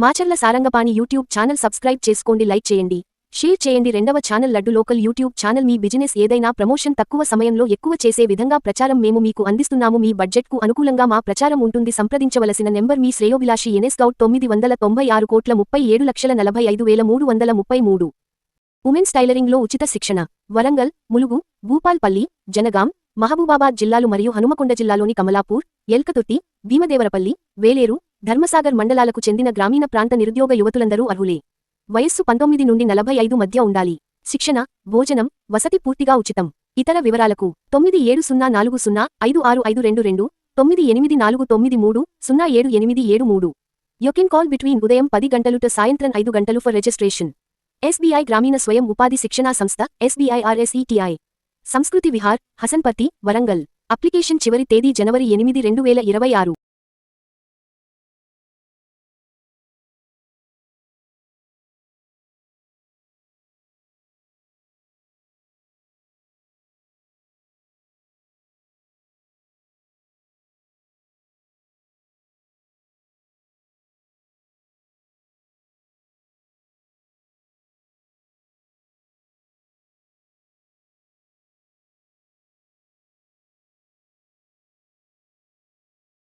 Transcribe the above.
Macherla Sarangapani YouTube channel subscribe చేసుకోండి, like చేయండి, share చేయండి. రెండవ channel Laddu local YouTube channel. మీ బిజినెస్ ఏదైనా ప్రమోషన్ తక్కువ సమయంలో ఎక్కువ చేసే విధంగా ప్రచారం మేము మీకు అందిస్తున్నాము. మీ బడ్జెట్కు అనుకూలంగా మా ప్రచారం ఉంటుంది. సంప్రదించవలసిన నెంబర్ మీ శ్రేయోభిలాషి ఎన్ఎస్ గౌడ్ 996,45,333. ఉమెన్స్ టైలరింగ్లో ఉచిత శిక్షణ. వరంగల్, ములుగు, భూపాల్పల్లి, జనగాం, మహబూబాబాద్ జిల్లాలు మరియు హనుమకొండ జిల్లాలోని కమలాపూర్, ఎల్కతుర్తి, భీమదేవరపల్లి, వేలేరు, ధర్మసాగర్ మండలాలకు చెందిన గ్రామీణ ప్రాంత నిరుద్యోగ యువతులందరూ అర్హులే. వయస్సు 19 నుండి 45 మధ్య ఉండాలి. శిక్షణ, భోజనం, వసతి పూర్తిగా ఉచితం. ఇతర వివరాలకు 9740565222, 984930078873. You can call between ఉదయం 10 గంటలు టు సాయంత్రం 5 గంటలు ఫర్ రిజిస్ట్రేషన్. SBI గ్రామీణ స్వయం ఉపాధి శిక్షణా సంస్థ SBI RSETI. సంస్కృతి విహార్, హసన్పర్తి, వరంగల్. అప్లికేషన్ చివరి తేదీ జనవరి 8, 2026.